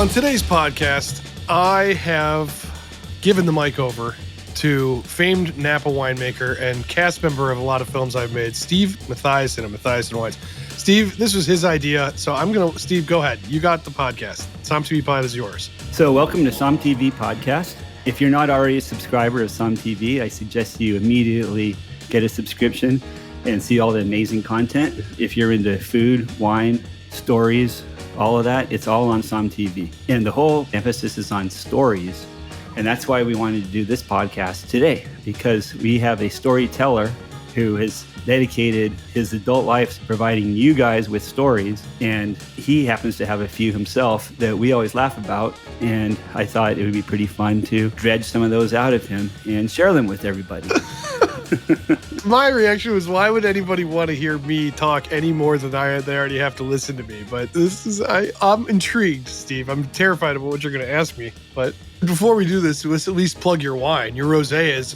on today's podcast, I have given the mic over to famed Napa winemaker and cast member of a lot of films I've made, Steve Matthiasson of Matthiasson Wines. Steve, this was his idea, so Steve, go ahead. You got the podcast. SOMM TV pod is yours. So welcome to SOMM TV podcast. If you're not already a subscriber of SOMM TV, I suggest you immediately get a subscription and see all the amazing content. If you're into food, wine, stories, all of that, it's all on SOMM TV. And the whole emphasis is on stories. And that's why we wanted to do this podcast today, because we have a storyteller who has dedicated his adult life to providing you guys with stories. And he happens to have a few himself that we always laugh about. And I thought it would be pretty fun to dredge some of those out of him and share them with everybody. My reaction was, why would anybody want to hear me talk any more than they already have to listen to me? But I'm intrigued, Steve. I'm terrified about what you're going to ask me. But before we do this, let's at least plug your wine. Your rosé is,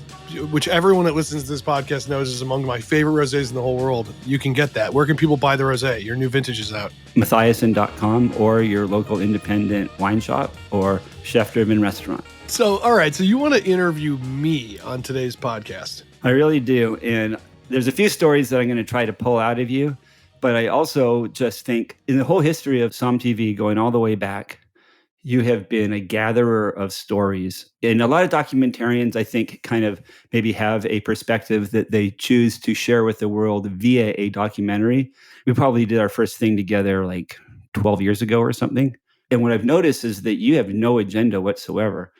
which everyone that listens to this podcast knows is among my favorite rosés in the whole world. You can get that. Where can people buy the rosé? Your new vintage is out. Matthiasson.com or your local independent wine shop or chef-driven restaurant. So, all right. So you want to interview me on today's podcast? I really do. And there's a few stories that I'm going to try to pull out of you. But I also just think in the whole history of SOMM TV, going all the way back, you have been a gatherer of stories. And a lot of documentarians, I think, kind of maybe have a perspective that they choose to share with the world via a documentary. We probably did our first thing together like 12 years ago or something. And what I've noticed is that you have no agenda whatsoever.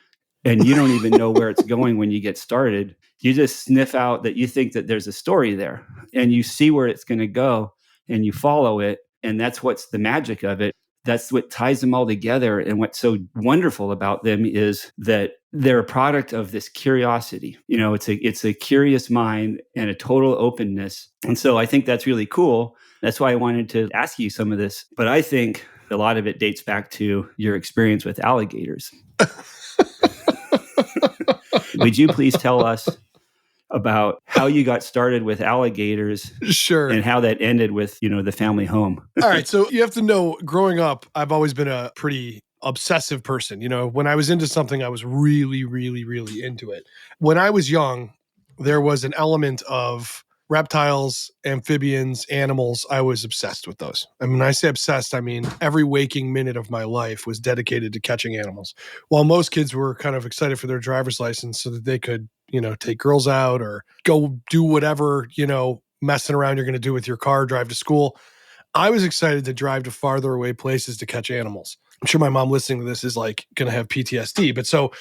And you don't even know where it's going when you get started. You just sniff out that you think that there's a story there and you see where it's going to go and you follow it. And that's what's the magic of it. That's what ties them all together. And what's so wonderful about them is that they're a product of this curiosity. You know, it's a curious mind and a total openness. And so I think that's really cool. That's why I wanted to ask you some of this. But I think a lot of it dates back to your experience with alligators. Would you please tell us about how you got started with alligators? Sure. And how that ended with, the family home. All right. So you have to know, growing up, I've always been a pretty obsessive person. When I was into something, I was really, really, really into it. When I was young, there was an element of reptiles, amphibians, animals. I was obsessed with those. I mean, when I say obsessed, I mean every waking minute of my life was dedicated to catching animals. While most kids were kind of excited for their driver's license so that they could, take girls out or go do whatever, messing around you're going to do with your car, drive to school. I was excited to drive to farther away places to catch animals. I'm sure my mom listening to this is like going to have PTSD. But so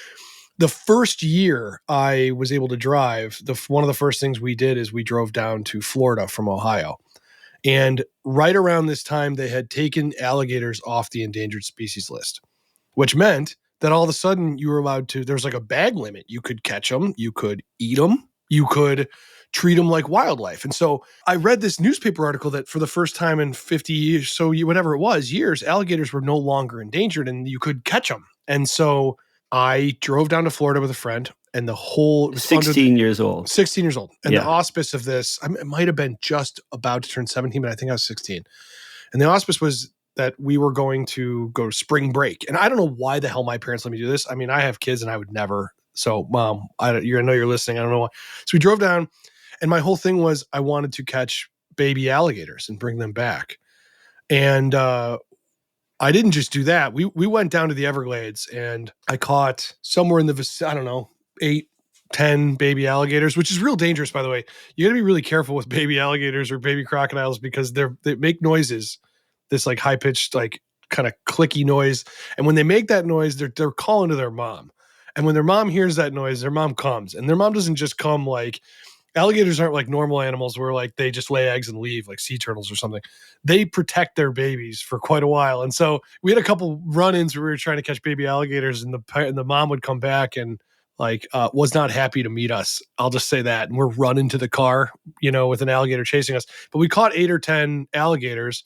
the first year I was able to drive, one of the first things we did is we drove down to Florida from Ohio. And right around this time, they had taken alligators off the endangered species list, which meant that all of a sudden you were allowed to, there's like a bag limit. You could catch them, you could eat them, you could treat them like wildlife. And so I read this newspaper article that for the first time in 50 years, whatever it was, years, alligators were no longer endangered and you could catch them. And so I drove down to Florida with a friend and the whole... 16 years old. 16 years old. And the auspice of this, it might have been just about to turn 17, but I think I was 16. And the auspice was that we were going to go to spring break. And I don't know why the hell my parents let me do this. I mean, I have kids and I would never. So Mom, I know you're listening. I don't know why. So we drove down and my whole thing was I wanted to catch baby alligators and bring them back. And I didn't just do that. We went down to the Everglades and I caught somewhere in the, 8, 10 baby alligators, which is real dangerous, by the way. You got to be really careful with baby alligators or baby crocodiles because they make noises, this like high pitched, like kind of clicky noise. And when they make that noise, they're calling to their mom. And when their mom hears that noise, their mom comes. And their mom doesn't just come like, alligators aren't like normal animals where like they just lay eggs and leave like sea turtles or something. They protect their babies for quite a while. And so we had a couple run-ins where we were trying to catch baby alligators and the mom would come back and was not happy to meet us. I'll just say that. And we're running to the car, with an alligator chasing us. But we caught 8 or 10 alligators.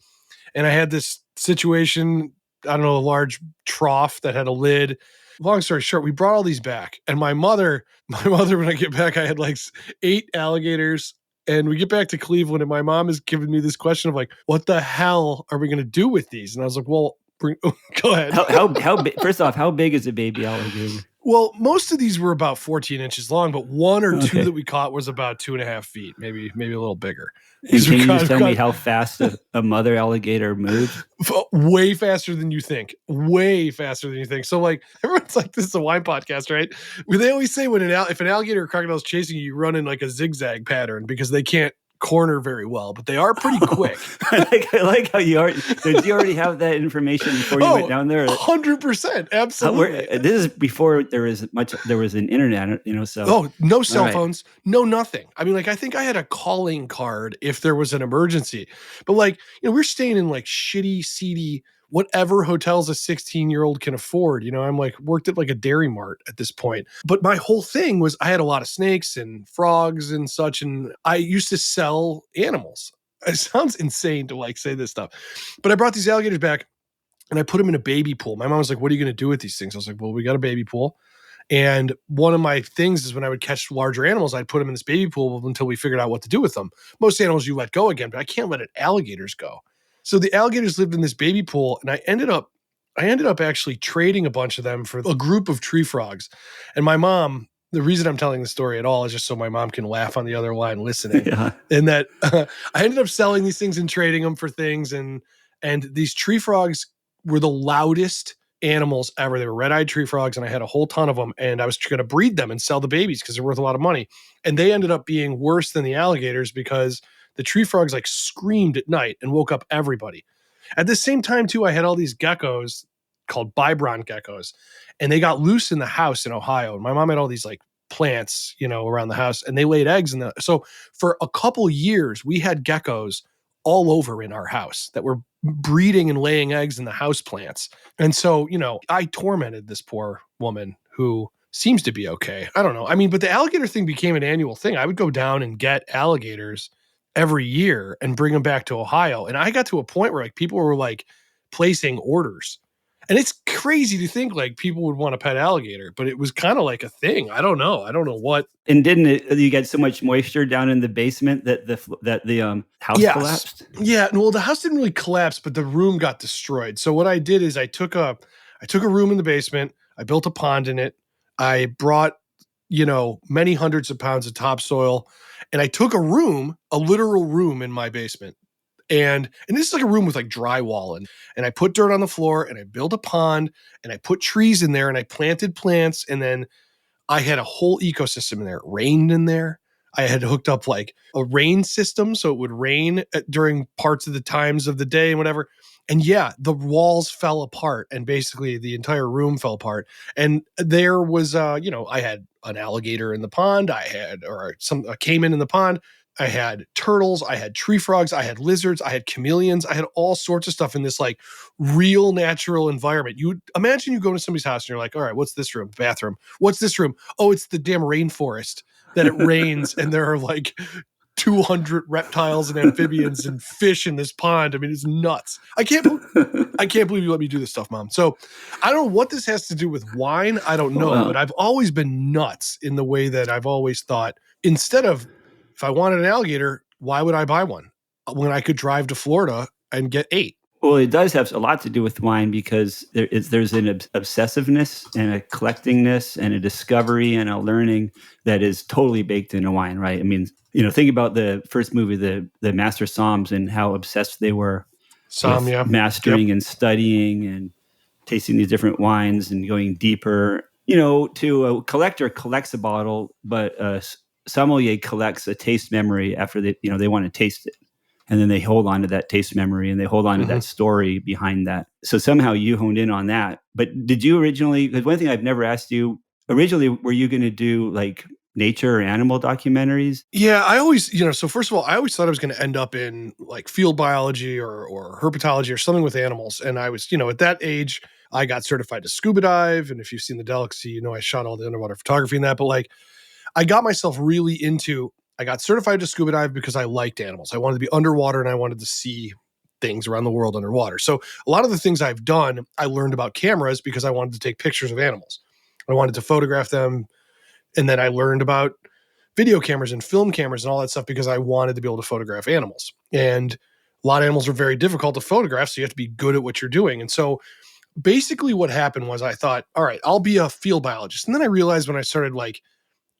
And I had this situation, a large trough that had a lid. Long story short, we brought all these back. And my mother, when I get back, I had like 8 alligators. And we get back to Cleveland and my mom is giving me this question of like, what the hell are we going to do with these? And I was like, well, Go ahead. How big? First off, how big is a baby alligator? Well, most of these were about 14 inches long, but one or two Okay. that we caught was about 2.5 feet, maybe a little bigger. And can you just tell me how fast a mother alligator moves? Way faster than you think. Way faster than you think. So like everyone's like, this is a wine podcast, right? They always say when if an alligator or crocodile is chasing you, you run in like a zigzag pattern because they can't corner very well, but they are pretty quick. I like how did you already have that information before you went down there? 100%. Absolutely. This is before there was an internet, so. No cell phones, no nothing. I mean, like, I think I had a calling card if there was an emergency, but like, we're staying in like shitty, seedy, whatever hotels a 16-year-old can afford. I'm like worked at like a Dairy Mart at this point. But my whole thing was I had a lot of snakes and frogs and such. And I used to sell animals. It sounds insane to like say this stuff, but I brought these alligators back and I put them in a baby pool. My mom was like, what are you going to do with these things? I was like, well, we got a baby pool. And one of my things is when I would catch larger animals, I'd put them in this baby pool until we figured out what to do with them. Most animals you let go again, but I can't let alligators go. So the alligators lived in this baby pool, and I ended up actually trading a bunch of them for a group of tree frogs. And my mom, the reason I'm telling the story at all is just so my mom can laugh on the other line listening. Yeah. And that I ended up selling these things and trading them for things. And these tree frogs were the loudest animals ever. They were red-eyed tree frogs, and I had a whole ton of them. And I was going to breed them and sell the babies because they're worth a lot of money. And they ended up being worse than the alligators because the tree frogs like screamed at night and woke up everybody. At the same time, too, I had all these geckos called Bibron geckos, and they got loose in the house in Ohio. And my mom had all these like plants, around the house, and they laid eggs in so for a couple years, we had geckos all over in our house that were breeding and laying eggs in the house plants. And so, I tormented this poor woman who seems to be okay. I don't know. I mean, but the alligator thing became an annual thing. I would go down and get alligators every year and bring them back to Ohio. And I got to a point where like people were like placing orders. And it's crazy to think like people would want a pet alligator, but it was kind of like a thing. I don't know what. And didn't you get so much moisture down in the basement that the house collapsed? Yeah. Well, the house didn't really collapse, but the room got destroyed. So what I did is I took a room in the basement. I built a pond in it. I brought, many hundreds of pounds of topsoil, and I took a literal room in my basement. And this is like a room with like drywall and I put dirt on the floor and I built a pond and I put trees in there and I planted plants. And then I had a whole ecosystem in there. It rained in there. I had hooked up like a rain system so it would rain during parts of the times of the day and whatever. And yeah, the walls fell apart and basically the entire room fell apart. And there was, I had an alligator in the pond. I had, a caiman in the pond. I had turtles, I had tree frogs, I had lizards, I had chameleons, I had all sorts of stuff in this like real natural environment. You imagine you go to somebody's house and you're like, all right, what's this room? Bathroom. What's this room? Oh, it's the damn rainforest that it rains and there are like 200 reptiles and amphibians and fish in this pond. I mean, it's nuts. I can't believe you let me do this stuff, Mom. So I don't know what this has to do with wine. I don't know, but I've always been nuts in the way that I've always thought instead of, if I wanted an alligator, why would I buy one when I could drive to Florida and get 8? Well, it does have a lot to do with wine because there's an obsessiveness and a collectingness and a discovery and a learning that is totally baked into wine, right? I mean, think about the first movie, the Master SOMMs, and how obsessed they were with mastering and studying and tasting these different wines and going deeper. To a collector collects a bottle, but sommelier collects a taste memory after they want to taste it. And then they hold on to that taste memory and they hold on to that story behind that. So somehow you honed in on that. But did you originally, because one thing I've never asked you, originally, were you going to do like nature or animal documentaries? Yeah, I always, so first of all, I always thought I was going to end up in like field biology or herpetology or something with animals. And I was, at that age, I got certified to scuba dive. And if you've seen The Delicacy, I shot all the underwater photography in that. But like, I got myself really into, I got certified to scuba dive because I liked animals. I wanted to be underwater and I wanted to see things around the world underwater. So a lot of the things I've done, I learned about cameras because I wanted to take pictures of animals. I wanted to photograph them. And then I learned about video cameras and film cameras and all that stuff because I wanted to be able to photograph animals. And A lot of animals are very difficult to photograph, so you have to be good at what you're doing. And so basically what happened was I thought, all right, I'll be a field biologist. And then I realized when I started like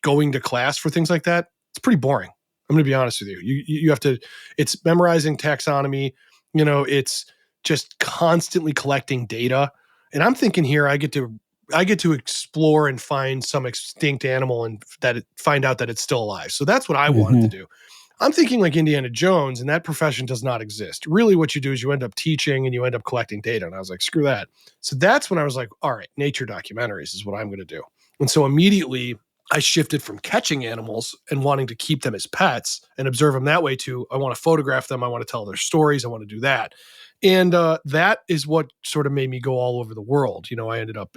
going to class for things like that, it's pretty boring. I'm going to be honest with you. You have to, it's memorizing taxonomy, it's just constantly collecting data. And I'm thinking here, I get to explore and find some extinct animal and find out that it's still alive. So that's what I wanted to do. I'm thinking like Indiana Jones, and that profession does not exist. Really, what you do is you end up teaching and you end up collecting data. And I was like, screw that. So that's when I was like, all right, nature documentaries is what I'm going to do. And so immediately I shifted from catching animals and wanting to keep them as pets and observe them that way to I want to photograph them. I want to tell their stories. I want to do that. And that is what sort of made me go all over the world. I ended up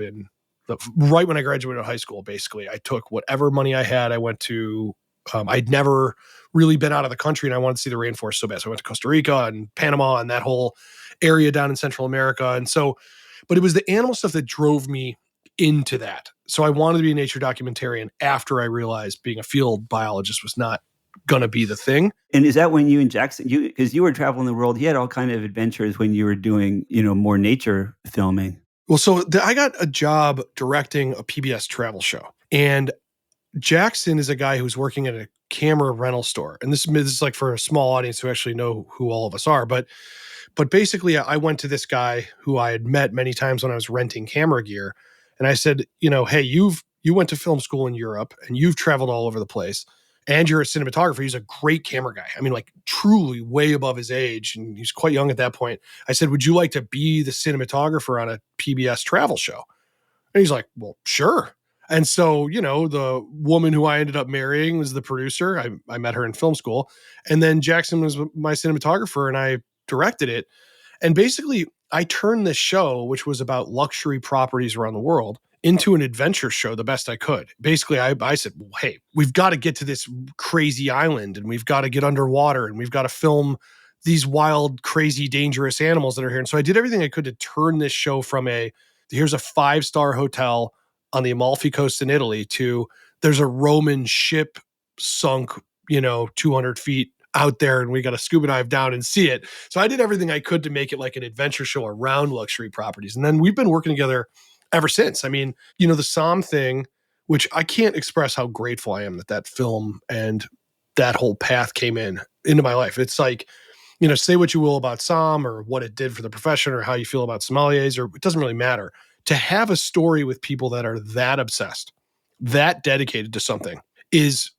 right when I graduated high school, basically, I took whatever money I had. I went to, I'd never really been out of the country and I wanted to see the rainforest so bad. So I went to Costa Rica and Panama and that whole area down in Central America. And so, but it was the animal stuff that drove me into that. So I wanted to be a nature documentarian after I realized being a field biologist was not going to be the thing. And is that when you and Jackson, because you were traveling the world, he had all kind of adventures when you were doing, more nature filming. Well, so I got a job directing a PBS travel show, and Jackson is a guy who's working at a camera rental store. And this is like for a small audience who actually know who all of us are. But basically I went to this guy who I had met many times when I was renting camera gear. And I said, hey, you went to film school in Europe and you've traveled all over the place and you're a cinematographer. He's a great camera guy. I mean, like truly way above his age. And he's quite young at that point. I said, would you like to be the cinematographer on a PBS travel show? And he's like, well, sure. And so, the woman who I ended up marrying was the producer. I met her in film school. And then Jackson was my cinematographer and I directed it. And basically, I turned this show, which was about luxury properties around the world, into an adventure show the best I could. Basically, I said, well, hey, we've got to get to this crazy island and we've got to get underwater and we've got to film these wild, crazy, dangerous animals that are here. And so I did everything I could to turn this show from here's a 5-star hotel on the Amalfi Coast in Italy to there's a Roman ship sunk, 200 feet out there and we got to scuba dive down and see it. So I did everything I could to make it like an adventure show around luxury properties. And then we've been working together ever since. I mean, the SOMM thing, which I can't express how grateful I am that film and that whole path came into my life. It's like, say what you will about SOMM or what it did for the profession or how you feel about sommeliers, or it doesn't really matter. To have a story with people that are that obsessed, that dedicated to something is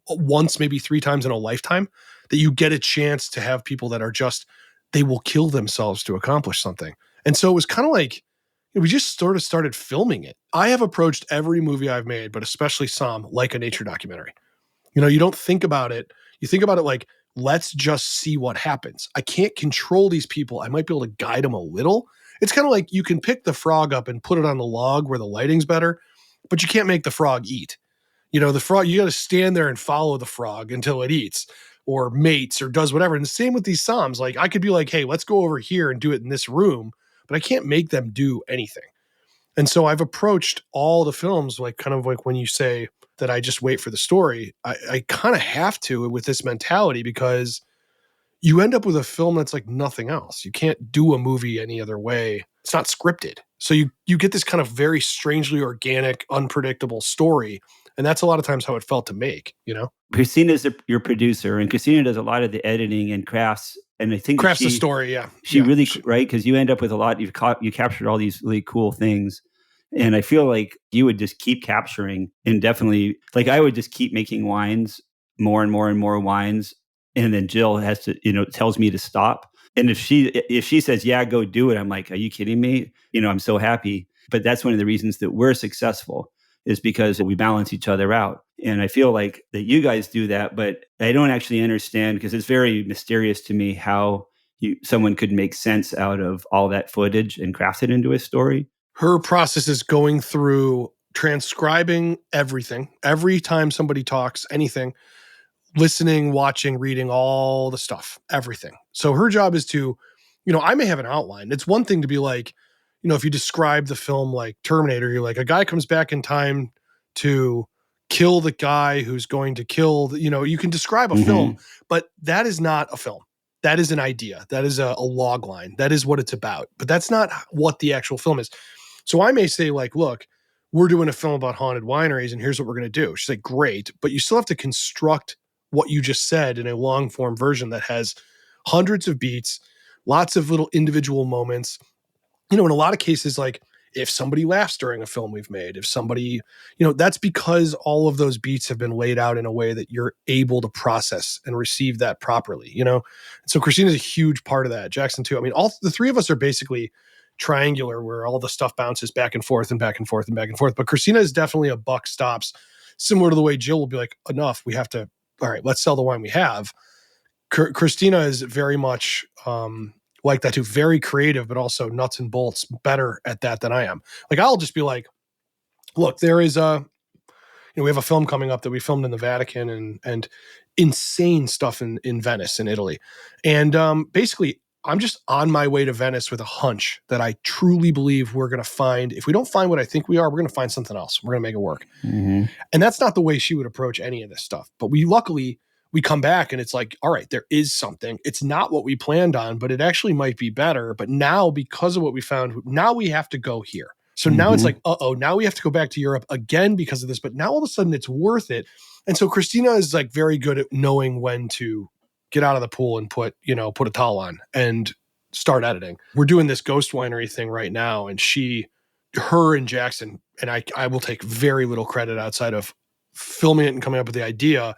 once, maybe 3 times in a lifetime that you get a chance to have people that are just, they will kill themselves to accomplish something. And so it was kind of like, we just sort of started filming it. I have approached every movie I've made, but especially SOMM, like a nature documentary. You don't think about it. You think about it like, let's just see what happens. I can't control these people. I might be able to guide them a little. It's kind of like you can pick the frog up and put it on the log where the lighting's better, but you can't make the frog eat. The frog, you got to stand there and follow the frog until it eats or mates or does whatever. And the same with these SOMMs. Like I could be like, hey, let's go over here and do it in this room, but I can't make them do anything. And so I've approached all the films, like kind of like when you say that I just wait for the story, I kind of have to with this mentality because you end up with a film that's like nothing else. You can't do a movie any other way. It's not scripted. So you get this kind of very strangely organic, unpredictable story. And that's a lot of times how it felt to make, Christina's your producer, and Christina does a lot of the editing and crafts. And I think crafts the story, yeah. She really, right? Because you end up with a lot, you captured all these really cool things. And I feel like you would just keep capturing and definitely, like I would just keep making wines, more and more and more wines. And then Jill has to, tells me to stop. And if she says, yeah, go do it, I'm like, are you kidding me? I'm so happy. But that's one of the reasons that we're successful is because we balance each other out. And I feel like that you guys do that, but I don't actually understand because it's very mysterious to me how someone could make sense out of all that footage and craft it into a story. Her process is going through transcribing everything. Every time somebody talks, anything, listening, watching, reading, all the stuff, everything. So her job is to, I may have an outline. It's one thing to be like, if you describe the film like Terminator, you're like, a guy comes back in time to kill the guy who's going to kill, you can describe a film, but that is not a film. That is an idea. That is a log line. That is what it's about. But that's not what the actual film is. So I may say, like, look, we're doing a film about haunted wineries, and here's what we're going to do. She's like, great, but you still have to construct what you just said in a long form version that has hundreds of beats, lots of little individual moments. In a lot of cases, like if somebody laughs during a film we've made, if somebody, that's because all of those beats have been laid out in a way that you're able to process and receive that properly, And so Christina's a huge part of that. Jackson too. I mean, all the three of us are basically triangular where all the stuff bounces back and forth and back and forth and back and forth. But Christina is definitely a buck stops, similar to the way Jill will be like, enough, we have to, all right, let's sell the wine we have. Christina is very much like that too, very creative, but also nuts and bolts, better at that than I am. Like I'll just be like, look, there is we have a film coming up that we filmed in the Vatican and insane stuff in Venice in Italy. And basically I'm just on my way to Venice with a hunch that I truly believe we're going to find, if we don't find what I think we are, we're going to find something else. We're going to make it work. Mm-hmm. And that's not the way she would approach any of this stuff. But we come back and it's like, all right, there is something. It's not what we planned on, but it actually might be better. But now, because of what we found, now we have to go here. So now it's like, now we have to go back to Europe again because of this. But now all of a sudden it's worth it. And so Christina is like very good at knowing when to get out of the pool and put a towel on and start editing. We're doing this ghost winery thing right now. And her and Jackson, and I will take very little credit outside of filming it and coming up with the idea.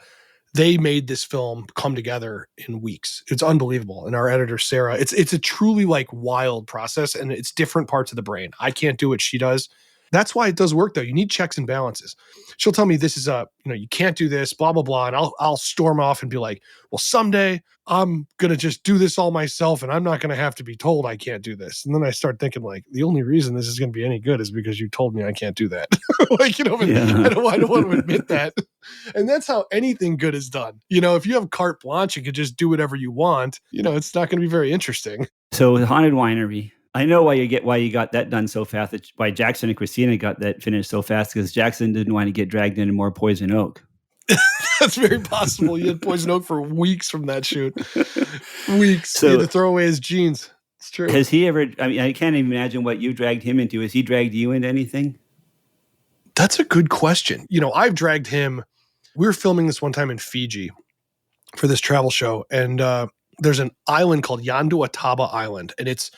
They made this film come together in weeks. It's unbelievable. And our editor, Sarah, it's a truly like wild process, and it's different parts of the brain. I can't do what she does. That's why it does work though. You need checks and balances. She'll tell me this is you can't do this, blah, blah, blah. And I'll storm off and be like, well, someday I'm going to just do this all myself and I'm not going to have to be told I can't do this. And then I start thinking like, the only reason this is going to be any good is because you told me I can't do that. I don't want to admit that. And that's how anything good is done. If you have carte blanche, you can just do whatever you want, it's not going to be very interesting. So the Haunted Winery, I know why you got that done so fast. Why Jackson and Christina got that finished so fast, because Jackson didn't want to get dragged into more poison oak. That's very possible. You had poison oak for weeks from that shoot. Weeks. So, he had to throw away his jeans. It's true. Has he ever? I mean, I can't even imagine what you dragged him into. Has he dragged you into anything? That's a good question. I've dragged him. We were filming this one time in Fiji for this travel show, and there's an island called Yanduataba Island, and it's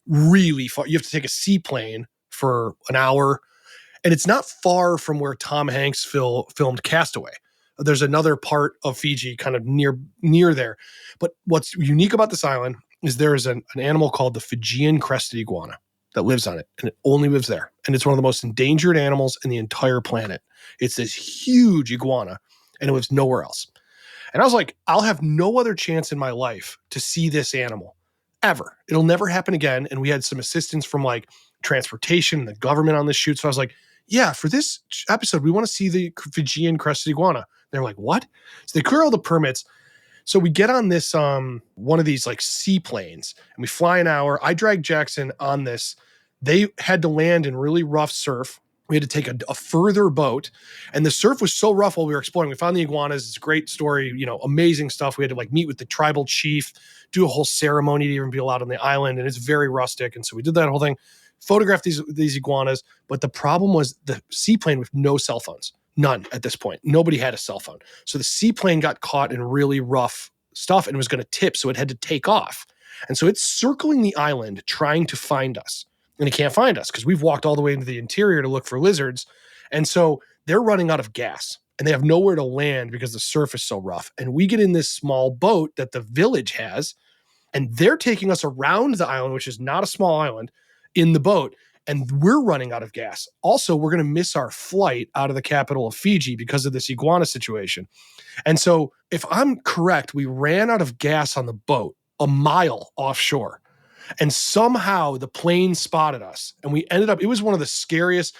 really far. You have to take a seaplane for an hour, and it's not far from where Tom Hanks filmed Castaway. There's another part of Fiji kind of near there. But what's unique about this island is there is an animal called the Fijian crested iguana that lives on it, and it only lives there. And it's one of the most endangered animals in the entire planet. It's this huge iguana, and it lives nowhere else. And I was like, I'll have no other chance in my life to see this animal. Ever. It'll never happen again. And we had some assistance from like transportation and the government on this shoot. So I was like, yeah, for this episode, we want to see the Fijian crested iguana. They're like, what? So they clear all the permits. So we get on this, one of these like seaplanes, and we fly an hour. I drag Jackson on this. They had to land in really rough surf. We had to take a further boat, and the surf was so rough while we were exploring. We found the iguanas. It's a great story, amazing stuff. We had to like meet with the tribal chief, do a whole ceremony to even be allowed on the island, and it's very rustic. And so we did that whole thing, photographed these iguanas. But the problem was the seaplane with no cell phones, none at this point. Nobody had a cell phone. So the seaplane got caught in really rough stuff and was going to tip, so it had to take off. And so it's circling the island trying to find us. And it can't find us because we've walked all the way into the interior to look for lizards. And so they're running out of gas and they have nowhere to land because the surf is so rough. And we get in this small boat that the village has, and they're taking us around the island, which is not a small island, in the boat. And we're running out of gas. Also, we're going to miss our flight out of the capital of Fiji because of this iguana situation. And so if I'm correct, we ran out of gas on the boat a mile offshore. And somehow the plane spotted us, and we ended up, it was one of the scariest.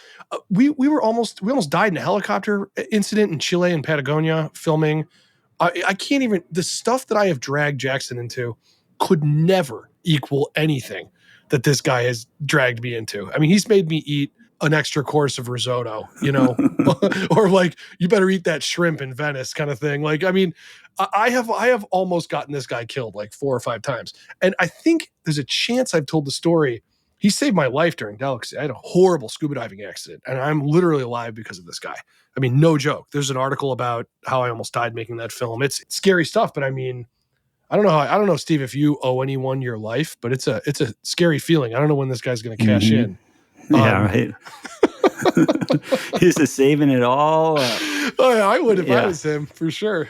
We almost died in a helicopter incident in Chile and Patagonia filming. I can't even, the stuff that I have dragged Jackson into could never equal anything that this guy has dragged me into. I mean, he's made me eat an extra course of risotto, or like, you better eat that shrimp in Venice kind of thing. Like, I mean, I have almost gotten this guy killed like 4 or 5 times. And I think there's a chance I've told the story. He saved my life during delicacy. I had a horrible scuba diving accident, and I'm literally alive because of this guy. I mean, no joke. There's an article about how I almost died making that film. It's scary stuff, but I mean, I don't know, Steve, if you owe anyone your life, but it's a scary feeling. I don't know when this guy's going to cash in. Yeah, right. He's just saving it all. I would if I was him, for sure.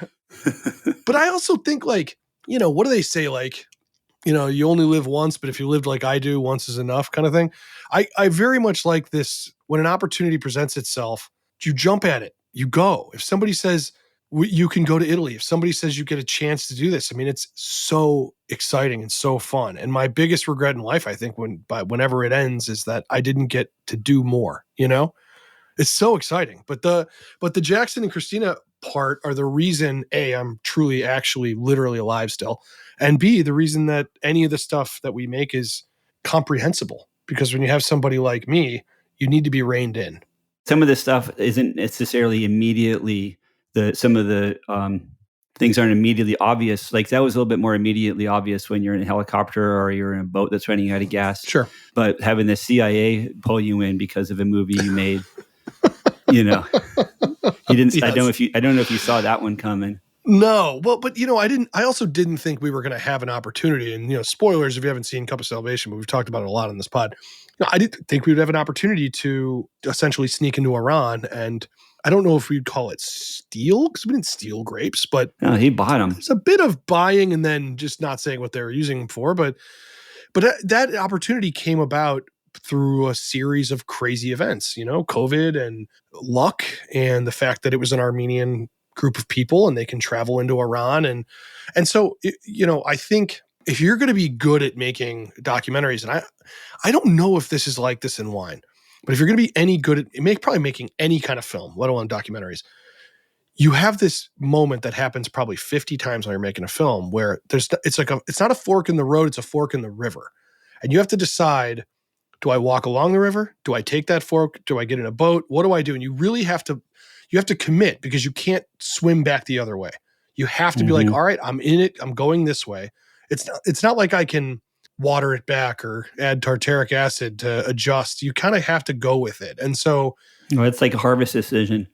But I also think, like, what do they say? Like, you only live once, but if you lived like I do, once is enough kind of thing. I very much like this. When an opportunity presents itself, you jump at it. You go. If somebody says you can go to Italy, if somebody says you get a chance to do this, I mean, it's so exciting and so fun. And my biggest regret in life, I think, whenever it ends, is that I didn't get to do more. It's so exciting. But the Jackson and Christina part are the reason, A, I'm truly, actually, literally alive still, and B, the reason that any of the stuff that we make is comprehensible. Because when you have somebody like me, you need to be reined in. Some of this stuff isn't necessarily immediately some of the things aren't immediately obvious. Like, that was a little bit more immediately obvious when you're in a helicopter or you're in a boat that's running out of gas. Sure. But having the CIA pull you in because of a movie you made, you didn't. Yes. I don't know if you saw that one coming. No, well, but I also didn't think we were going to have an opportunity. And spoilers if you haven't seen Cup of Salvation, but we've talked about it a lot on this pod. I didn't think we would have an opportunity to essentially sneak into Iran, and I don't know if we'd call it steal, because we didn't steal grapes, but no, he bought them. It's a bit of buying and then just not saying what they were using them for. But that opportunity came about through a series of crazy events, COVID and luck, and the fact that it was an Armenian group of people and they can travel into Iran. And so, I think if you're going to be good at making documentaries, and I don't know if this is like this in wine, but if you're going to be any good at probably making any kind of film, let alone documentaries, you have this moment that happens probably 50 times when you're making a film where it's not a fork in the road, it's a fork in the river. And you have to decide, do I walk along the river? Do I take that fork? Do I get in a boat? What do I do? And you really have to commit, because you can't swim back the other way. You have to be like, all right, I'm in it. I'm going this way. It's not like I can water it back or add tartaric acid to adjust. You kind of have to go with it. And so it's like a harvest decision.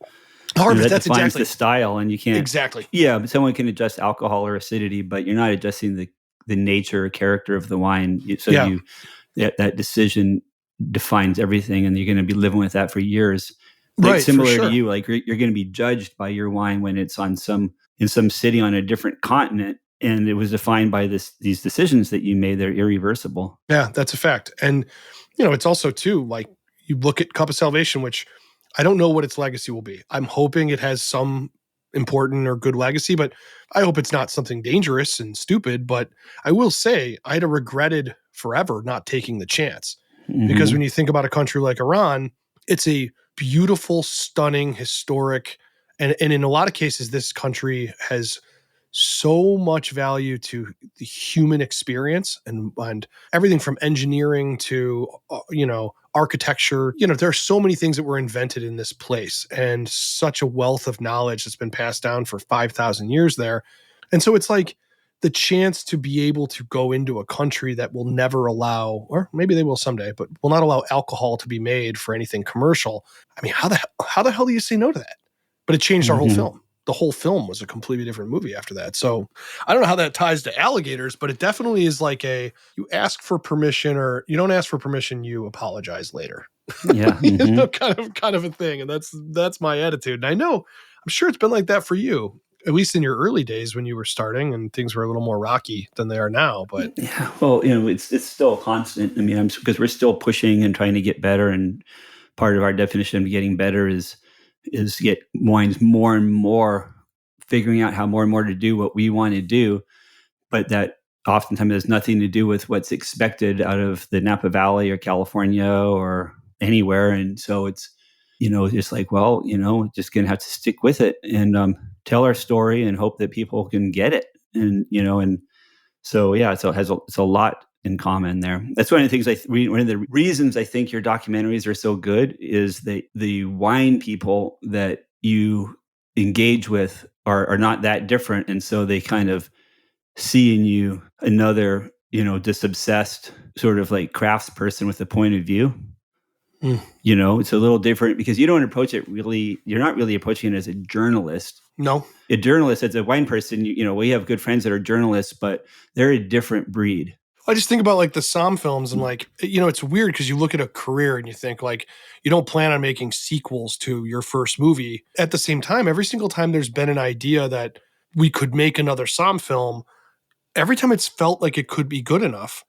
That that's defines exactly the style, and you can't exactly. Yeah, but someone can adjust alcohol or acidity, but you're not adjusting the nature or character of the wine. So that decision defines everything, and you're going to be living with that for years. Like, right, similar to you, like you're going to be judged by your wine when it's in some city on a different continent, and it was defined by these decisions that you made. They're irreversible. Yeah, that's a fact. And it's also too, like, you look at Cup of Salvation, which I don't know what its legacy will be. I'm hoping it has some important or good legacy, but I hope it's not something dangerous and stupid. But I will say I'd have regretted forever not taking the chance, because when you think about a country like Iran, it's a beautiful, stunning, historic, and in a lot of cases, this country has so much value to the human experience and everything from engineering to, architecture. There are so many things that were invented in this place, and such a wealth of knowledge that's been passed down for 5,000 years there. And so it's like the chance to be able to go into a country that will never allow, or maybe they will someday, but will not allow alcohol to be made for anything commercial. I mean, how the hell do you say no to that? But it changed our whole film. The whole film was a completely different movie after that. So I don't know how that ties to alligators, but it definitely is like you ask for permission, or you don't ask for permission, you apologize later. Yeah. kind of a thing. And that's my attitude. And I'm sure it's been like that for you, at least in your early days when you were starting and things were a little more rocky than they are now. But yeah, well, it's still constant. I mean, because we're still pushing and trying to get better. And part of our definition of getting better is get wines more and more, figuring out how more and more to do what we want to do, but that oftentimes has nothing to do with what's expected out of the Napa Valley or California or anywhere. And so it's, just like, well, just going to have to stick with it and tell our story and hope that people can get it. And, and so, yeah, so it's a lot in common there. That's one of the things one of the reasons I think your documentaries are so good is that the wine people that you engage with are not that different. And so they kind of see in you another, just obsessed sort of like crafts person with a point of view. It's a little different because you don't approach it really, you're not really approaching it as a journalist. No. A journalist, as a wine person, we have good friends that are journalists, but they're a different breed. I just think about like the SOMM films and like, it's weird because you look at a career and you think like, you don't plan on making sequels to your first movie. At the same time, every single time there's been an idea that we could make another SOMM film, every time it's felt like it could be good enough.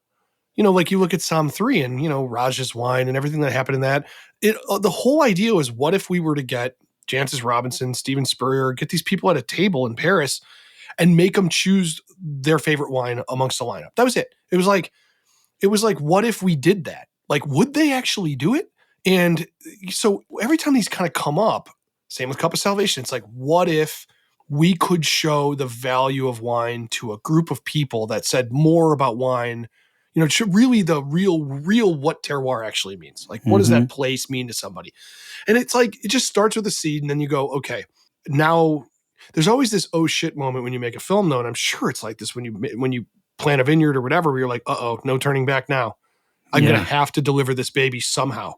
Like you look at SOMM 3 and, Raj's Wine and everything that happened in that. The whole idea was, what if we were to get Jancis Robinson, Steven Spurrier, get these people at a table in Paris and make them choose their favorite wine amongst the lineup. That was it. It was like, what if we did that? Like, would they actually do it? And so every time these kind of come up, same with Cup of Salvation, it's like, what if we could show the value of wine to a group of people that said more about wine, really the real what terroir actually means. Like, what does that place mean to somebody? And it's like, it just starts with a seed and then you go, okay, now there's always this oh shit moment when you make a film though. And I'm sure it's like this when you plant a vineyard or whatever, where you're like, uh-oh, no turning back now. I'm going to have to deliver this baby somehow,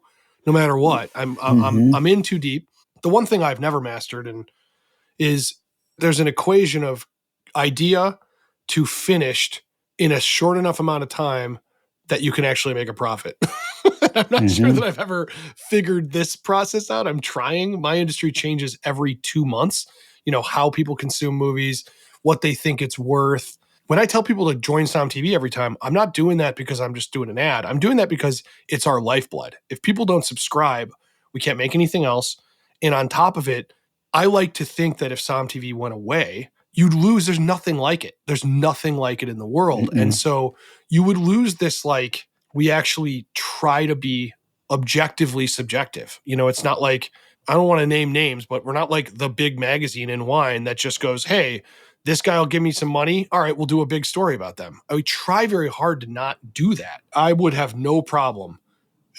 no matter what. I'm in too deep. The one thing I've never mastered is there's an equation of idea to finished in a short enough amount of time that you can actually make a profit. I'm not sure that I've ever figured this process out. I'm trying. My industry changes every 2 months, how people consume movies, what they think it's worth. When I tell people to join SOMM TV every time, I'm not doing that because I'm just doing an ad. I'm doing that because it's our lifeblood. If people don't subscribe, we can't make anything else. And on top of it, I like to think that if SOMM TV went away, you'd lose. There's nothing like it. There's nothing like it in the world. And so you would lose this, like, we actually try to be objectively subjective. It's not like, I don't want to name names, but we're not like the big magazine in wine that just goes, hey, this guy will give me some money. All right, we'll do a big story about them. I would try very hard to not do that. I would have no problem.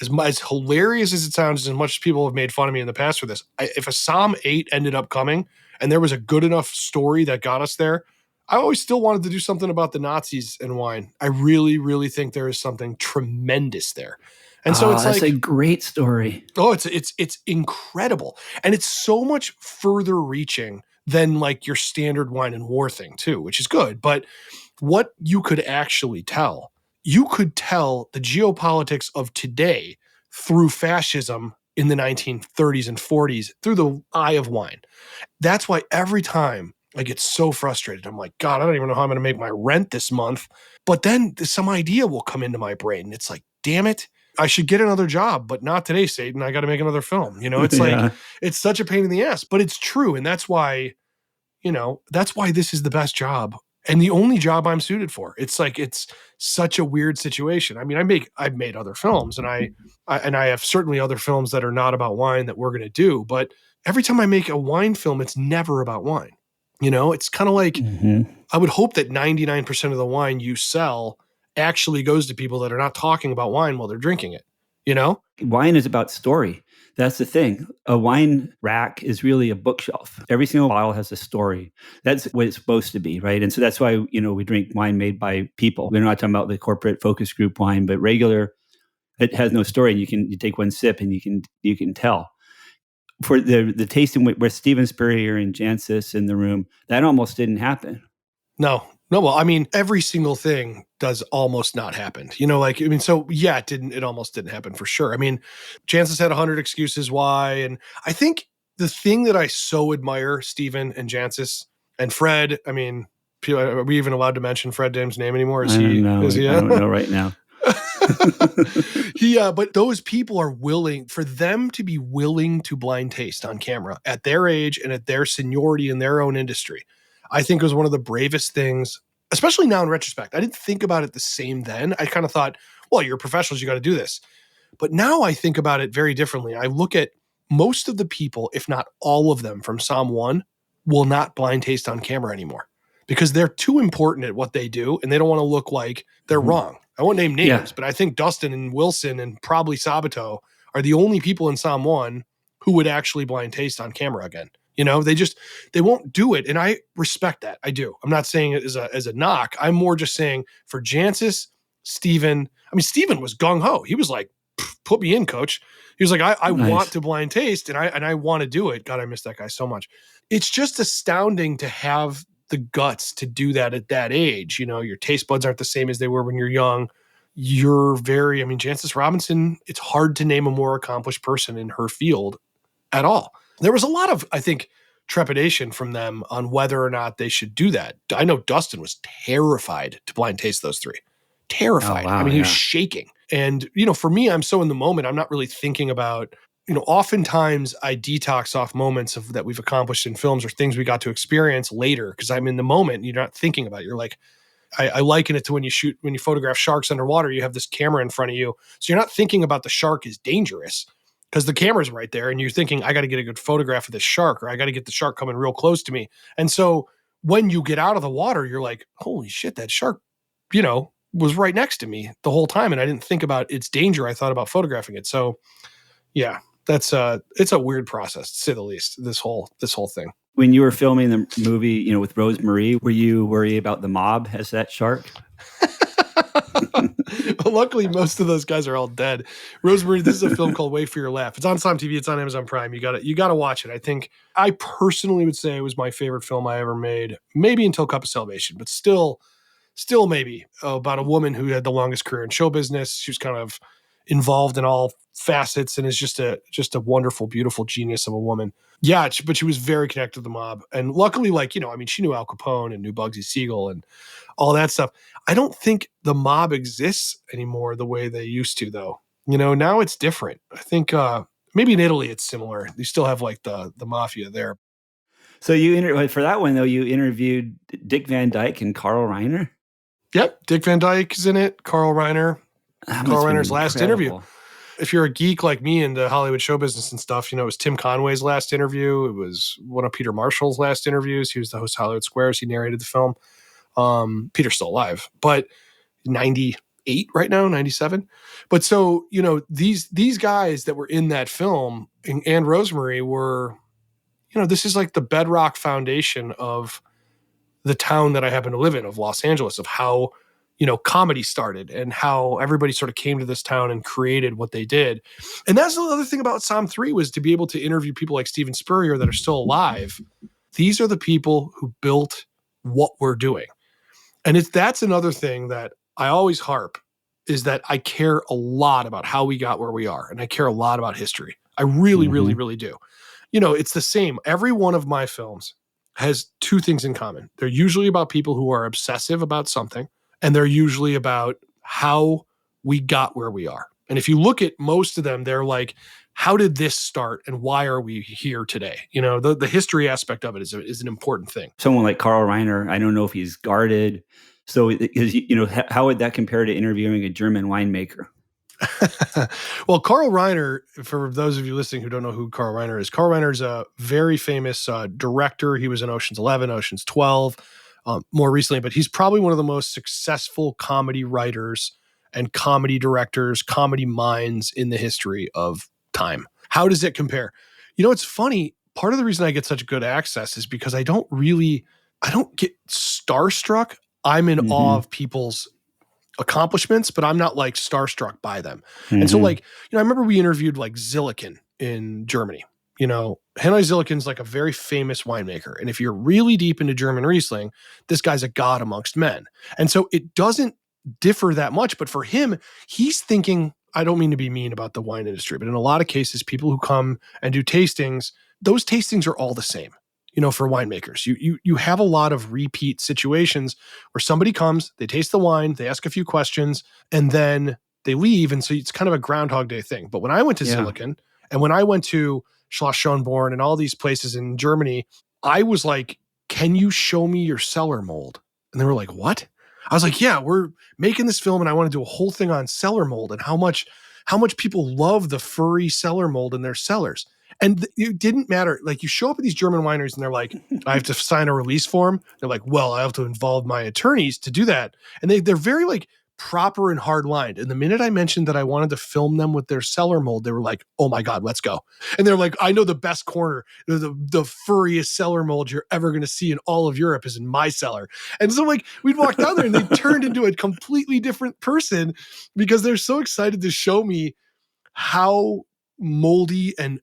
As hilarious as it sounds, as much as people have made fun of me in the past for this, if a SOMM 8 ended up coming and there was a good enough story that got us there, I always still wanted to do something about the Nazis and wine. I really, really think there is something tremendous there. And so it's that's a great story. Oh, it's incredible. And it's so much further reaching than like your standard wine and war thing too, which is good. But what you could actually tell, you could tell the geopolitics of today through fascism in the 1930s and 40s through the eye of wine. That's why every time I get so frustrated, I'm like, God, I don't even know how I'm going to make my rent this month. But then some idea will come into my brain. It's like, damn it, I should get another job, but not today, Satan. I got to make another film. It's like, it's such a pain in the ass, but it's true. And that's why, this is the best job and the only job I'm suited for. It's like, it's such a weird situation. I mean, I've made other films and I have certainly other films that are not about wine that we're going to do. But every time I make a wine film, it's never about wine. It's kind of like, I would hope that 99% of the wine you sell actually goes to people that are not talking about wine while they're drinking it. Wine is about story. That's the thing. A wine rack is really a bookshelf. Every single bottle has a story. That's what it's supposed to be, right? And so that's why, we drink wine made by people. We're not talking about the corporate focus group wine, but regular, it has no story. And you take one sip and you can tell. For the tasting with Steven Spurrier and Jancis in the room, that almost didn't happen. No. Well, I mean, every single thing does almost not happen. It almost didn't happen for sure. I mean, Jancis had 100 excuses why. And I think the thing that I so admire Steven and Jancis and Fred, I mean, are we even allowed to mention Fred Dame's name anymore? I don't know right now. But those people are willing, for them to be willing to blind taste on camera at their age and at their seniority in their own industry, I think was one of the bravest things, especially now in retrospect. I didn't think about it the same then. I kind of thought, well, you're professionals, you got to do this. But now I think about it very differently. I look at most of the people, if not all of them from SOMM 1, will not blind taste on camera anymore because they're too important at what they do and they don't want to look like they're wrong. I won't name names, Yeah. but I think Dustin and Wilson and probably Sabato are the only people in SOMM 1 who would actually blind taste on camera again. They won't do it. And I respect that. I do. I'm not saying it as a knock. I'm more just saying for Jancis, Steven was gung ho. He was like, put me in, coach. He was like, I Nice. want to blind taste and I want to do it. God, I miss that guy so much. It's just astounding to have the guts to do that at that age. Your taste buds aren't the same as they were when you're young. Jancis Robinson, it's hard to name a more accomplished person in her field at all. There was a lot of, I think, trepidation from them on whether or not they should do that. I know Dustin was terrified to blind taste those three. Terrified. Oh, wow, he was shaking. And, for me, I'm so in the moment, I'm not really thinking about, oftentimes I detox off moments that we've accomplished in films or things we got to experience later because I'm in the moment and you're not thinking about it. You're like, I liken it to when you photograph sharks underwater, you have this camera in front of you. So you're not thinking about the shark is dangerous because the camera's right there and you're thinking, I got to get a good photograph of this shark or I got to get the shark coming real close to me. And so when you get out of the water, you're like, holy shit, that shark, was right next to me the whole time. And I didn't think about its danger. I thought about photographing it. So yeah, it's a weird process to say the least, this whole thing. When you were filming the movie, with Rose Marie, were you worried about the mob as that shark? Well, luckily, most of those guys are all dead. Rosemary, this is a film called Wait for Your Laugh. It's on SOMM TV. It's on Amazon Prime. You got to watch it. I personally would say it was my favorite film I ever made, maybe until Cup of Salvation, but still maybe about a woman who had the longest career in show business. She was kind of involved in all facets and is just a wonderful, beautiful genius of a woman. Yeah, but she was very connected to the mob. And luckily, she knew Al Capone and knew Bugsy Siegel and all that stuff. I don't think the mob exists anymore the way they used to, though. Now it's different. I think maybe in Italy it's similar. You still have like the mafia there. So for that one, though, you interviewed Dick Van Dyke and Carl Reiner? Yep, Dick Van Dyke is in it, Carl Reiner. Carl Reiner's last interview. If you're a geek like me into Hollywood show business and stuff, it was Tim Conway's last interview. It was one of Peter Marshall's last interviews. He was the host of Hollywood Squares. He narrated the film. Peter's still alive, but 98 right now, 97. But so, these guys that were in that film and Rosemary were, this is like the bedrock foundation of the town that I happen to live in, of Los Angeles, of how, comedy started and how everybody sort of came to this town and created what they did. And that's the other thing about SOMM 3 was to be able to interview people like Steven Spurrier that are still alive. These are the people who built what we're doing. And that's another thing that I always harp is that I care a lot about how we got where we are. And I care a lot about history. I really, really, really do. It's the same. Every one of my films has two things in common. They're usually about people who are obsessive about something, and they're usually about how we got where we are. And if you look at most of them, they're like, how did this start and why are we here today? The history aspect of it is an important thing. Someone like Carl Reiner, I don't know if he's guarded. So how would that compare to interviewing a German winemaker? Well, Carl Reiner, for those of you listening who don't know who Carl Reiner is a very famous director. He was in Ocean's 11, Ocean's 12, more recently, but he's probably one of the most successful comedy writers and comedy directors, comedy minds in the history of time. How does it compare? It's funny. Part of the reason I get such good access is because I don't get starstruck. I'm in awe of people's accomplishments, but I'm not like starstruck by them. And so I remember we interviewed like Zilliken in Germany. Henry Zilliken's like a very famous winemaker. And if you're really deep into German Riesling, this guy's a god amongst men. And so it doesn't differ that much, but for him, he's thinking, I don't mean to be mean about the wine industry, but in a lot of cases, people who come and do tastings, those tastings are all the same. For winemakers, you have a lot of repeat situations where somebody comes, they taste the wine, they ask a few questions, and then they leave. And so it's kind of a Groundhog Day thing. But when I went to Zilliken and when I went to Schloss Schönborn and all these places in Germany, I was like, can you show me your cellar mold? And they were like, what? I was like, yeah, we're making this film and I want to do a whole thing on cellar mold and how much people love the furry cellar mold in their cellars. And it didn't matter. Like you show up at these German wineries and they're like, I have to sign a release form. They're like, well, I have to involve my attorneys to do that. And they're very like proper and hard lined. And the minute I mentioned that I wanted to film them with their cellar mold, they were like, oh my God, let's go. And they're like, I know the best corner. The furriest cellar mold you're ever going to see in all of Europe is in my cellar. And so like we'd walk down there and they turned into a completely different person because they're so excited to show me how moldy and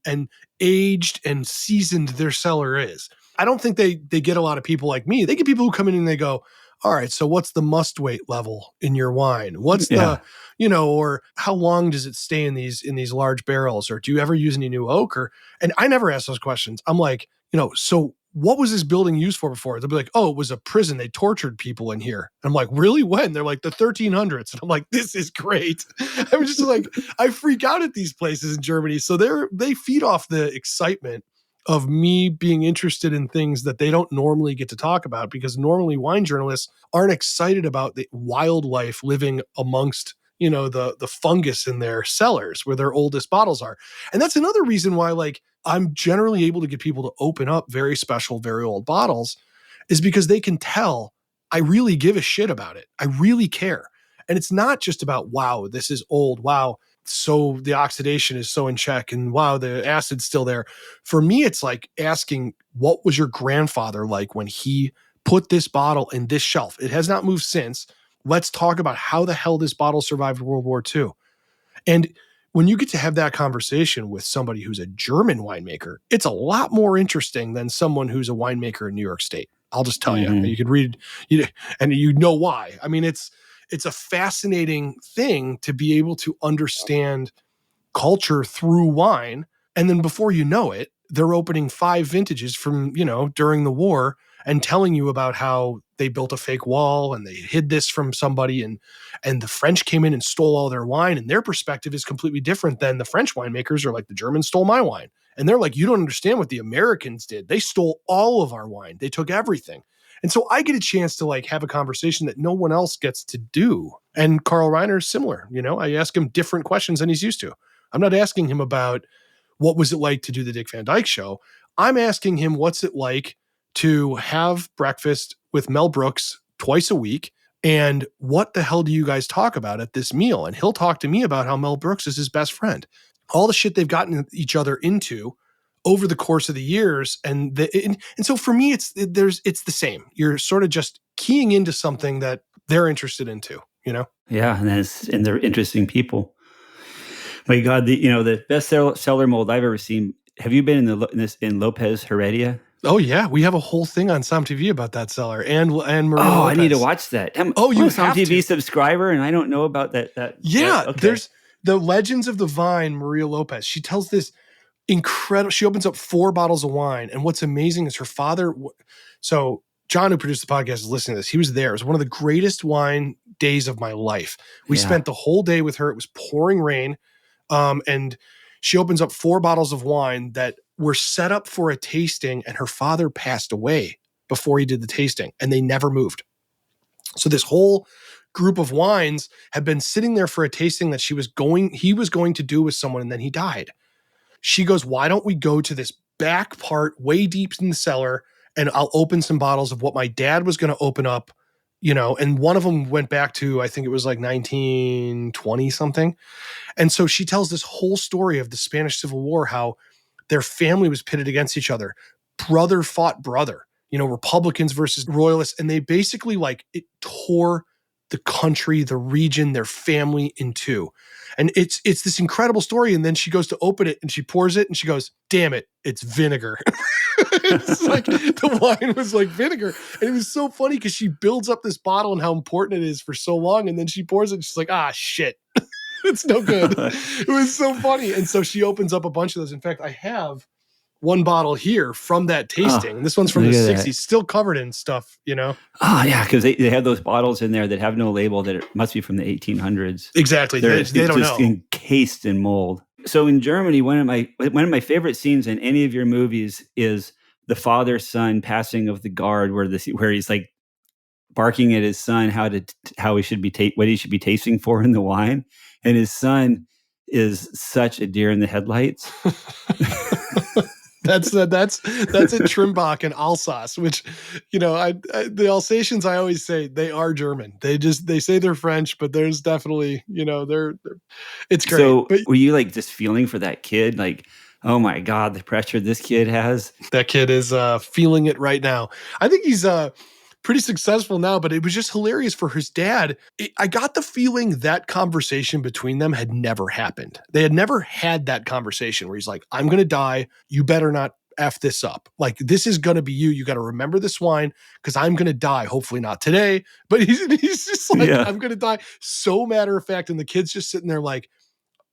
aged and seasoned their cellar is. I don't think they get a lot of people like me. They get people who come in and they go, all right, so what's the must wait level in your wine? What's the, or how long does it stay in these large barrels? Or do you ever use any new oak? And I never ask those questions. I'm like, so what was this building used for before? They'll be like, oh, it was a prison. They tortured people in here. And I'm like, really? When? They're like the 1300s. And I'm like, this is great. I'm just like, I freak out at these places in Germany. So they feed off the excitement of me being interested in things that they don't normally get to talk about, because normally wine journalists aren't excited about the wildlife living amongst, the fungus in their cellars where their oldest bottles are. And that's another reason why, like, I'm generally able to get people to open up very special, very old bottles, is because they can tell I really give a shit about it. I really care. And it's not just about, wow, this is old. Wow, so the oxidation is so in check, and wow, the acid's still there. For me, it's like asking, what was your grandfather like when he put this bottle in this shelf? It has not moved since. Let's talk about how the hell this bottle survived World War II. And when you get to have that conversation with somebody who's a German winemaker, it's a lot more interesting than someone who's a winemaker in New York State. I'll just tell you. You could read, and you know why. I mean, it's a fascinating thing to be able to understand culture through wine. And then before you know it, they're opening 5 vintages from, during the war and telling you about how they built a fake wall and they hid this from somebody, and the French came in and stole all their wine, and their perspective is completely different than the French winemakers are like, the Germans stole my wine. And they're like, you don't understand what the Americans did. They stole all of our wine. They took everything. And so I get a chance to like have a conversation that no one else gets to do. And Carl Reiner is similar. I ask him different questions than he's used to. I'm not asking him about what was it like to do the Dick Van Dyke Show. I'm asking him, what's it like to have breakfast with Mel Brooks twice a week? And what the hell do you guys talk about at this meal? And he'll talk to me about how Mel Brooks is his best friend. All the shit they've gotten each other into over the course of the years. And so for me, it's the same. You're sort of just keying into something that they're interested in too, Yeah. And they're interesting people. My God, the best cellar mold I've ever seen. Have you been in Lopez Heredia? Oh yeah, we have a whole thing on SOMM TV about that cellar and Maria Lopez. I need to watch that. I'm you a have SOMM TV to. subscriber, and I don't know about that. Yeah, okay. There's the Legends of the Vine, Maria Lopez. She tells this incredible. She opens up 4 bottles of wine, and what's amazing is her father. So John, who produced the podcast, is listening to this. He was there. It was one of the greatest wine days of my life. We spent the whole day with her. It was pouring rain, and she opens up 4 bottles of wine that were set up for a tasting, and her father passed away before he did the tasting, and they never moved. So this whole group of wines had been sitting there for a tasting that he was going to do with someone, and then he died. She goes, why don't we go to this back part way deep in the cellar, and I'll open some bottles of what my dad was going to open up, and one of them went back to, I think it was like 1920 something. And so she tells this whole story of the Spanish Civil War, how their family was pitted against each other. Brother fought brother, Republicans versus Royalists. And they basically it tore the country, the region, their family in two. And it's this incredible story. And then she goes to open it and she pours it and she goes, damn it, it's vinegar. It's like the wine was like vinegar. And it was so funny because she builds up this bottle and how important it is for so long. And then she pours it and she's like, shit. It's no good. It was so funny. And so she opens up a bunch of those. In fact, I have one bottle here from that tasting. This one's from the 60s, still covered in stuff, Oh, yeah, because they have those bottles in there that have no label, that it must be from the 1800s. Exactly. They don't just know. Encased in mold. So in Germany, one of my favorite scenes in any of your movies is the father-son passing of the guard, where he's like barking at his son how he should be what he should be tasting for in the wine, and his son is such a deer in the headlights. That's at Trimbach and Alsace, which, the Alsatians, I always say they are German. They say they're French, but there's definitely, it's great. So But were you like just feeling for that kid? Like, oh my God, the pressure this kid has. that kid is feeling it right now. I think he's pretty successful now, but it was just hilarious for his dad. I got the feeling that conversation between them had never happened. They had never had that conversation where he's like, I'm going to die. You better not F this up. Like, this is going to be you. You got to remember this wine because I'm going to die. Hopefully not today. But he's just like, Yeah. I'm going to die. So matter of fact. And the kid's just sitting there like,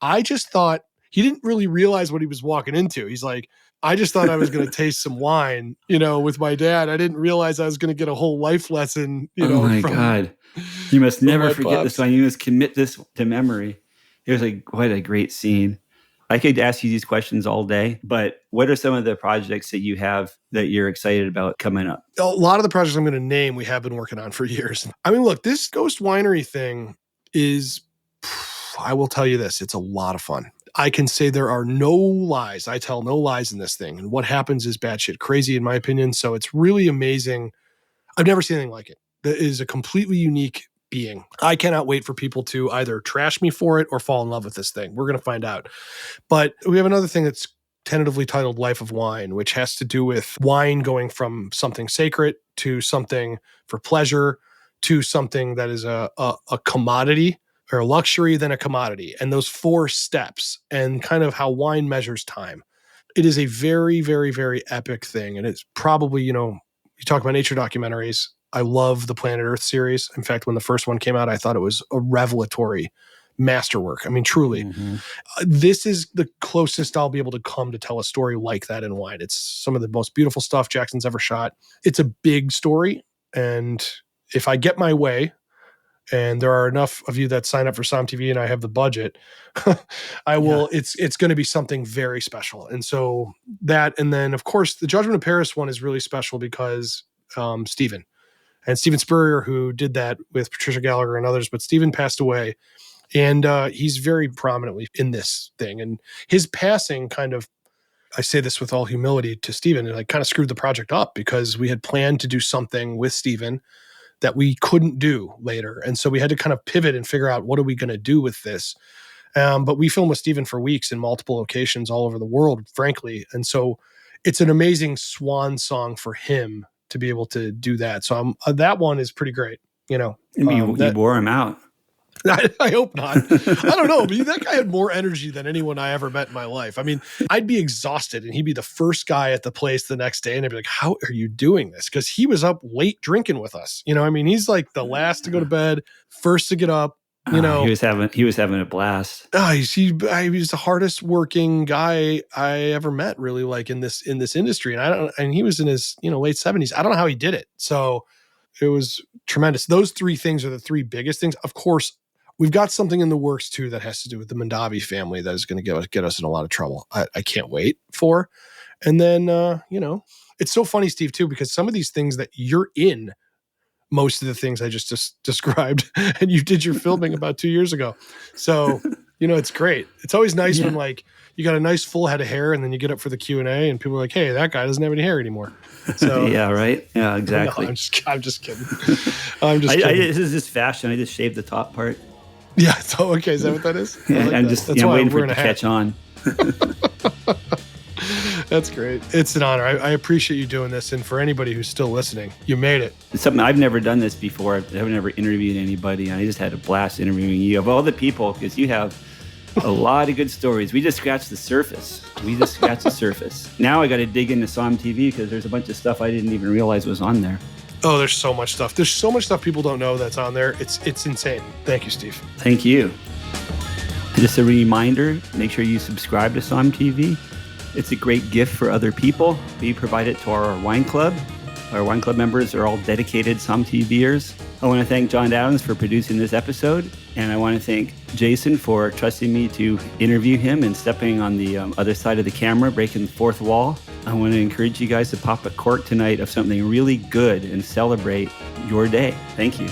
I just thought he didn't really realize what he was walking into. He's like, I just thought I was going to taste some wine, with my dad. I didn't realize I was going to get a whole life lesson, Oh my God. You must never forget this wine. You must commit this to memory. It was like, what a great scene. I could ask you these questions all day, but what are some of the projects that you have that you're excited about coming up? A lot of the projects I'm going to name, we have been working on for years. I mean, look, this Ghost Winery thing is, I will tell you this, it's a lot of fun. I can say there are no lies. I tell no lies in this thing. And what happens is batshit crazy, in my opinion. So it's really amazing. I've never seen anything like it. That is a completely unique being. I cannot wait for people to either trash me for it or fall in love with this thing. We're going to find out. But we have another thing that's tentatively titled Life of Wine, which has to do with wine going from something sacred to something for pleasure to something that is a commodity, or a luxury, then a commodity, and those 4 steps and kind of how wine measures time. It is a very, very, very epic thing. And it's probably, you talk about nature documentaries. I love the Planet Earth series. In fact, when the first one came out, I thought it was a revelatory masterwork. I mean, truly, this is the closest I'll be able to come to tell a story like that in wine. It's some of the most beautiful stuff Jackson's ever shot. It's a big story. And if I get my way, and there are enough of you that sign up for SOMM TV and I have the budget, I will, it's going to be something very special. And so that, and then of course the Judgment of Paris one is really special because Stephen Spurrier, who did that with Patricia Gallagher and others, but Stephen passed away, and he's very prominently in this thing. And his passing kind of, I say this with all humility to Stephen, and kind of screwed the project up because we had planned to do something with Stephen that we couldn't do later. And so we had to kind of pivot and figure out, what are we going to do with this? But we filmed with Stephen for weeks in multiple locations all over the world, frankly. And so it's an amazing swan song for him to be able to do that. So that one is pretty great. You wore him out. I hope not. I don't know. But that guy had more energy than anyone I ever met in my life. I mean, I'd be exhausted and he'd be the first guy at the place the next day. And I'd be like, how are you doing this? Because he was up late drinking with us. He's like the last to go to bed, first to get up. He was having a blast. He was the hardest working guy I ever met, really, like in this industry. And he was in his late 70s. I don't know how he did it. So it was tremendous. Those 3 things are the 3 biggest things. Of course, we've got something in the works too that has to do with the Mondavi family that is going to get us in a lot of trouble. I can't wait for. And then it's so funny, Steve, too, because some of these things that you're in, most of the things I just described, and you did your filming about 2 years ago. So, it's great. It's always nice when you got a nice full head of hair and then you get up for the Q&A and people are like, hey, that guy doesn't have any hair anymore. So yeah, right. Yeah, exactly. No, I'm just kidding. I'm just kidding. This is just fashion. I just shaved the top part. Yeah. So, okay. Is that what that is? Yeah, like I'm just waiting for it to catch on. That's great. It's an honor. I appreciate you doing this. And for anybody who's still listening, you made it. It's something I've never done this before. I've never interviewed anybody. I just had a blast interviewing you. Of all the people, because you have a lot of good stories. We just scratched the surface. Now I got to dig into SOMM TV because there's a bunch of stuff I didn't even realize was on there. Oh, there's so much stuff. There's so much stuff people don't know that's on there. It's insane. Thank you, Steve. Thank you. Just a reminder, make sure you subscribe to SOMM TV. It's a great gift for other people. We provide it to our wine club. Our wine club members are all dedicated SOMM TVers. I want to thank John Adams for producing this episode. And I want to thank Jason for trusting me to interview him and stepping on the other side of the camera, breaking the 4th wall. I want to encourage you guys to pop a cork tonight of something really good and celebrate your day. Thank you.